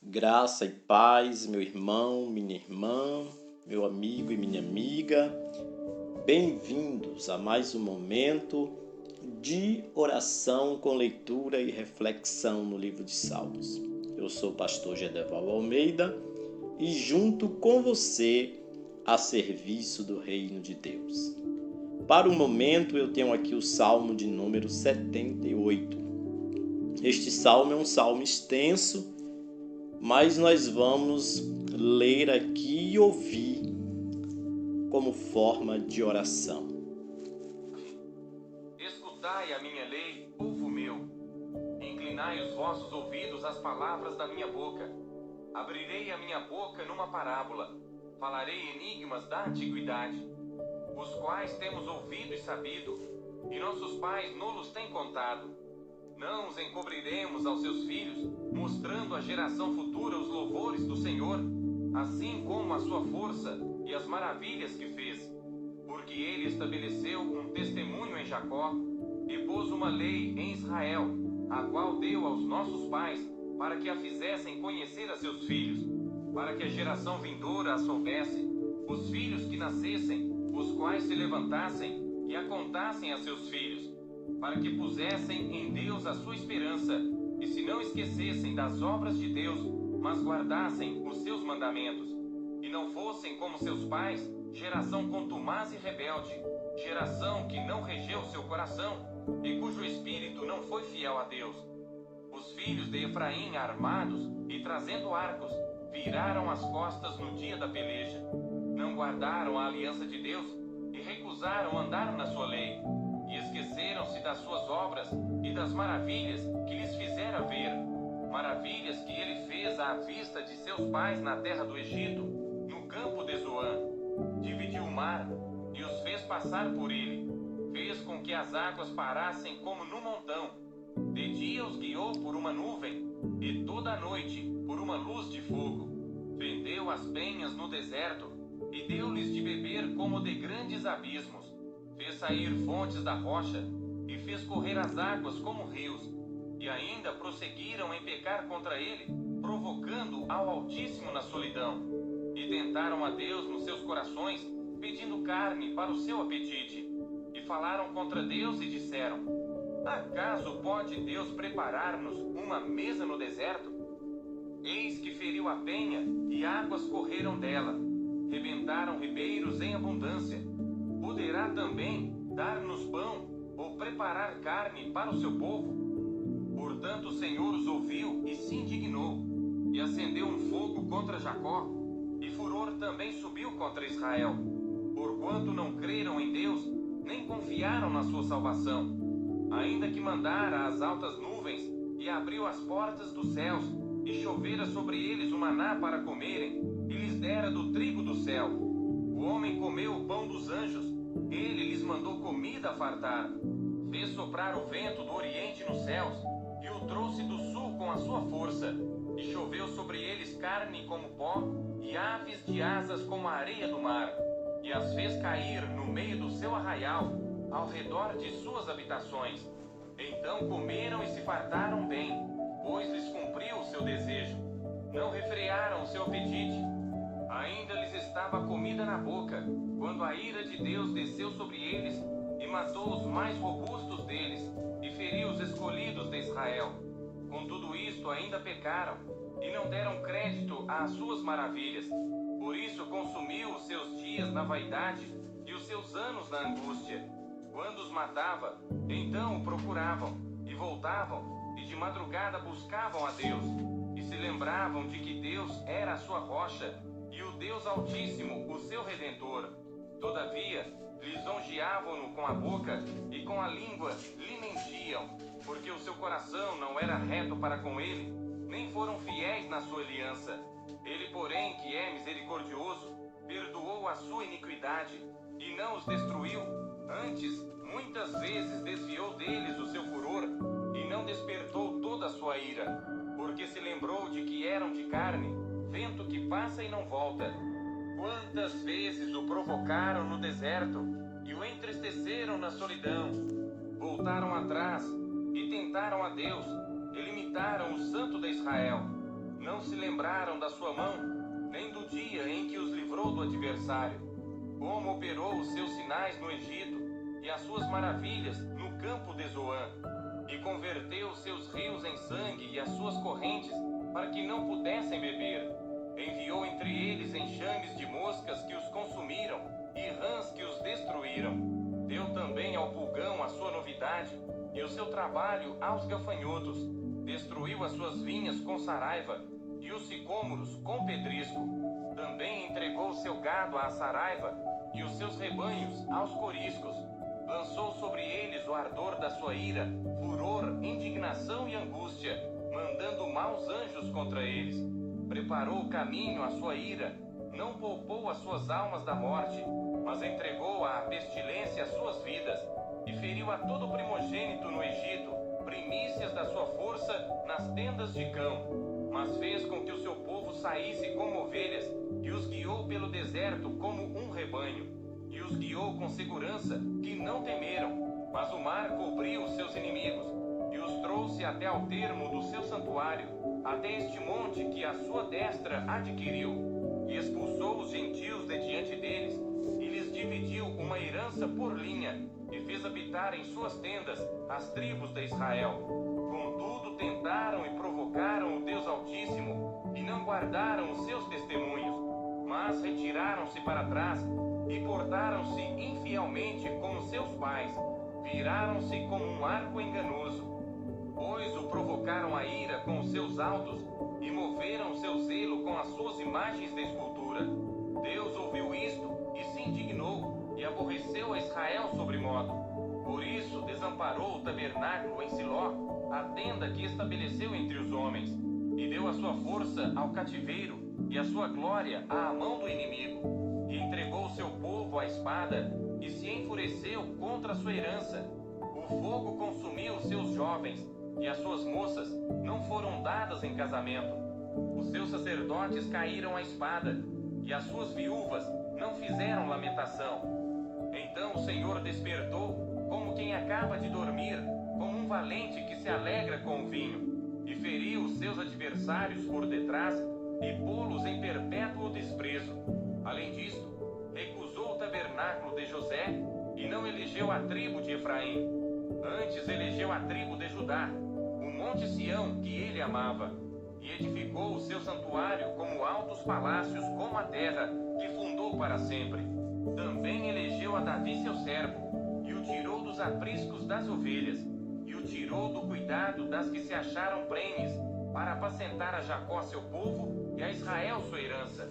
Graça e paz, meu irmão, minha irmã, meu amigo e minha amiga. Bem-vindos a mais um momento de oração com leitura e reflexão no livro de Salmos. Eu sou o pastor Gedeval Almeida e junto com você a serviço do reino de Deus. Para o momento eu tenho aqui o Salmo de número 78. Este salmo é um salmo extenso, mas nós vamos ler aqui e ouvir como forma de oração. Escutai a minha lei, povo meu. Inclinai os vossos ouvidos às palavras da minha boca. Abrirei a minha boca numa parábola. Falarei enigmas da antiguidade, os quais temos ouvido e sabido, e nossos pais nos têm contado. Não os encobriremos aos seus filhos, mostrando à geração futura os louvores do Senhor, assim como a sua força e as maravilhas que fez. Porque ele estabeleceu um testemunho em Jacó e pôs uma lei em Israel, a qual deu aos nossos pais, para que a fizessem conhecer a seus filhos, para que a geração vindoura a soubesse, os filhos que nascessem, os quais se levantassem e a contassem a seus filhos, para que pusessem em Deus a sua esperança, e se não esquecessem das obras de Deus, mas guardassem os seus mandamentos, e não fossem como seus pais, geração contumaz e rebelde, geração que não regeu seu coração, e cujo espírito não foi fiel a Deus. Os filhos de Efraim, armados e trazendo arcos, viraram as costas no dia da peleja. Não guardaram a aliança de Deus e recusaram andar na sua lei. E esqueceram-se das suas obras e das maravilhas que lhes fizera ver. Maravilhas que ele fez à vista de seus pais na terra do Egito, no campo de Zoan. Dividiu o mar e os fez passar por ele. Fez com que as águas parassem como num montão. De dia os guiou por uma nuvem, e toda a noite por uma luz de fogo. Fendeu as penhas no deserto, e deu-lhes de beber como de grandes abismos. Fez sair fontes da rocha, e fez correr as águas como rios. E ainda prosseguiram em pecar contra ele, provocando ao Altíssimo na solidão. E tentaram a Deus nos seus corações, pedindo carne para o seu apetite. E falaram contra Deus e disseram: acaso pode Deus preparar-nos uma mesa no deserto? Eis que feriu a penha, e águas correram dela. Rebentaram ribeiros em abundância. Poderá também dar-nos pão, ou preparar carne para o seu povo? Portanto o Senhor os ouviu e se indignou, e acendeu um fogo contra Jacó, e furor também subiu contra Israel, porquanto não creram em Deus, nem confiaram na sua salvação. Ainda que mandara as altas nuvens, e abriu as portas dos céus, e chovera sobre eles o maná para comerem, e lhes dera do trigo do céu. O homem comeu o pão dos anjos, ele lhes mandou comida a fartar. Fez soprar o vento do oriente nos céus, e o trouxe do sul com a sua força. E choveu sobre eles carne como pó, e aves de asas como a areia do mar. E as fez cair no meio do seu arraial, ao redor de suas habitações. Então comeram e se fartaram bem, pois lhes cumpriu o seu desejo. Não refrearam o seu apetite. Ainda lhes estava a comida na boca, quando a ira de Deus desceu sobre eles, e matou os mais robustos deles, e feriu os escolhidos de Israel. Com tudo isto ainda pecaram, e não deram crédito às suas maravilhas. Por isso consumiu os seus dias na vaidade, e os seus anos na angústia. Quando os matava, então o procuravam, e voltavam, e de madrugada buscavam a Deus, e se lembravam de que Deus era a sua rocha, e o Deus Altíssimo, o seu Redentor. Todavia, lisonjeavam-no com a boca, e com a língua lhe mentiam, porque o seu coração não era reto para com ele, nem foram fiéis na sua aliança. Ele, porém, que é misericordioso, perdoou a sua iniquidade, e não os destruiu. Antes, muitas vezes desviou deles o seu furor, e não despertou toda a sua ira, porque se lembrou de que eram de carne, vento que passa e não volta. Quantas vezes o provocaram no deserto, e o entristeceram na solidão. Voltaram atrás, e tentaram a Deus, e limitaram o Santo de Israel. não se lembraram da sua mão, nem do dia em que os livrou do adversário, como operou os seus sinais no Egito e as suas maravilhas no campo de Zoan, e converteu os seus rios em sangue e as suas correntes para que não pudessem beber. Enviou entre eles enxames de moscas que os consumiram e rãs que os destruíram. Deu também ao pulgão a sua novidade e o seu trabalho aos gafanhotos. Destruiu as suas vinhas com saraiva e os sicômoros com pedrisco. Também entregou o seu gado à saraiva e os seus rebanhos aos coriscos. Lançou sobre eles o ardor da sua ira, furor, indignação e angústia, mandando maus anjos contra eles. Preparou o caminho à sua ira, não poupou as suas almas da morte, mas entregou à pestilência as suas vidas, e feriu a todo primogênito no Egito, primícias da sua força nas tendas de cão. Mas fez com que o seu povo saísse como ovelhas, e os guiou pelo deserto como um rebanho, e os guiou com segurança, que não temeram. Mas o mar cobriu os seus inimigos, e os trouxe até ao termo do seu santuário, até este monte que a sua destra adquiriu, e expulsou os gentios de diante deles, e lhes dividiu uma herança por linha, e fez habitar em suas tendas as tribos de Israel. Contudo, tentaram e provocaram o Deus Altíssimo, e não guardaram os seus testemunhos, mas retiraram-se para trás, e portaram-se infielmente como seus pais, viraram-se como um arco enganoso. Pois o provocaram a ira com os seus altos e moveram o seu zelo com as suas imagens de escultura. Deus ouviu isto e se indignou e aborreceu a Israel sobremodo. Por isso desamparou o tabernáculo em Siló, a tenda que estabeleceu entre os homens, e deu a sua força ao cativeiro e a sua glória à mão do inimigo, e entregou o seu povo à espada e se enfureceu contra a sua herança. O fogo consumiu os seus jovens, e as suas moças não foram dadas em casamento. Os seus sacerdotes caíram à espada, e as suas viúvas não fizeram lamentação. Então o Senhor despertou, como quem acaba de dormir, como um valente que se alegra com o vinho, e feriu os seus adversários por detrás, e pô-los em perpétuo desprezo. Além disto, recusou o tabernáculo de José, e não elegeu a tribo de Efraim. Antes elegeu a tribo de Judá, o monte Sião que ele amava, e edificou o seu santuário como altos palácios, como a terra, que fundou para sempre. Também elegeu a Davi seu servo, e o tirou dos apriscos das ovelhas, e o tirou do cuidado das que se acharam prenhes, para apacentar a Jacó seu povo e a Israel sua herança.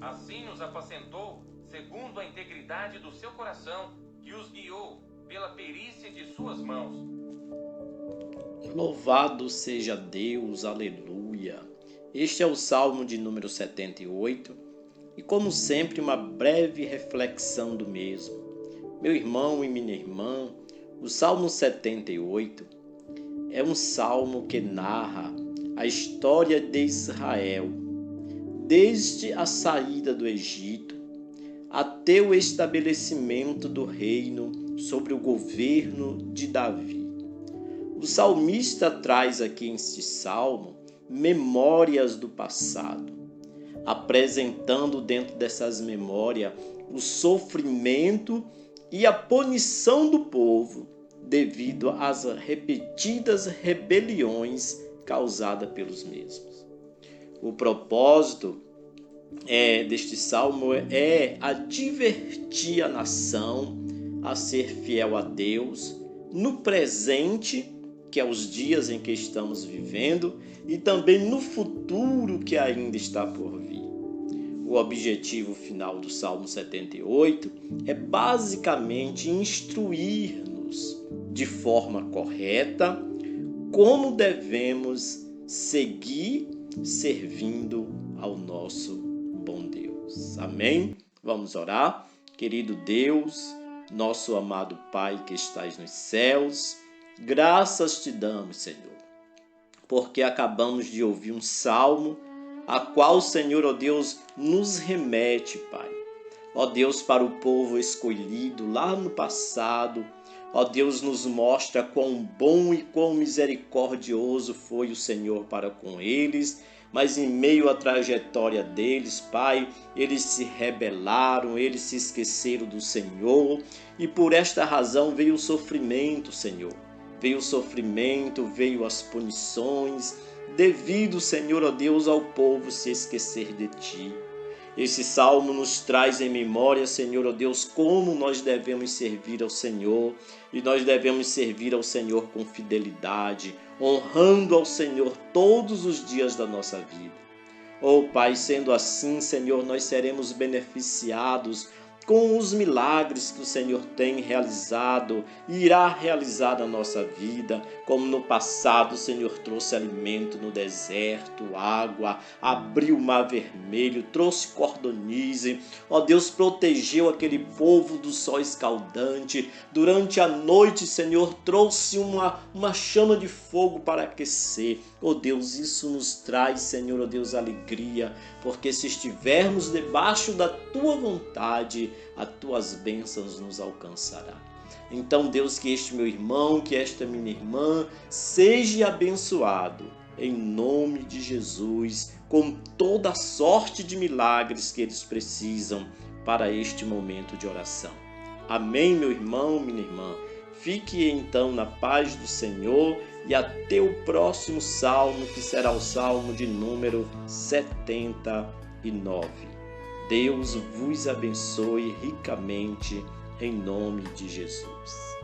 Assim os apacentou, segundo a integridade do seu coração, e os guiou pela perícia de suas mãos. Louvado seja Deus, aleluia! Este é o Salmo de número 78 e, como sempre, uma breve reflexão do mesmo. Meu irmão e minha irmã, o Salmo 78 é um salmo que narra a história de Israel, desde a saída do Egito até o estabelecimento do reino sobre o governo de Davi. O salmista traz aqui neste salmo memórias do passado, apresentando dentro dessas memórias o sofrimento e a punição do povo devido às repetidas rebeliões causadas pelos mesmos. O propósito deste salmo é advertir a nação a ser fiel a Deus no presente, que é os dias em que estamos vivendo, e também no futuro que ainda está por vir. O objetivo final do Salmo 78 é basicamente instruir-nos de forma correta como devemos seguir servindo ao nosso bom Deus. Amém? Vamos orar? Querido Deus, nosso amado Pai que estás nos céus, graças te damos, Senhor, porque acabamos de ouvir um salmo, a qual, Senhor, ó Deus, nos remete, Pai, ó Deus, para o povo escolhido lá no passado, Ó Deus, nos mostra quão bom e quão misericordioso foi o Senhor para com eles, mas em meio à trajetória deles, Pai, eles se rebelaram, eles se esqueceram do Senhor, e por esta razão veio o sofrimento, Senhor. Veio o sofrimento, veio as punições, devido, Senhor, ó Deus, ao povo se esquecer de Ti. Esse salmo nos traz em memória, Senhor, ó Deus, como nós devemos servir ao Senhor, e nós devemos servir ao Senhor com fidelidade, honrando ao Senhor todos os dias da nossa vida. Oh Pai, sendo assim, Senhor, nós seremos beneficiados com os milagres que o Senhor tem realizado e irá realizar na nossa vida, como no passado o Senhor trouxe alimento no deserto, água, abriu o mar vermelho, trouxe cordonize, ó Deus, protegeu aquele povo do sol escaldante, durante a noite, Senhor, trouxe uma chama de fogo para aquecer. Ó Deus, isso nos traz, Senhor, ó Deus, alegria, porque se estivermos debaixo da Tua vontade, as Tuas bênçãos nos alcançará. Então, Deus, que este meu irmão, que esta minha irmã seja abençoado, em nome de Jesus, com toda a sorte de milagres que eles precisam para este momento de oração. Amém, meu irmão, minha irmã. Fique então na paz do Senhor e até o próximo salmo, que será o salmo de número 79. Deus vos abençoe ricamente, em nome de Jesus.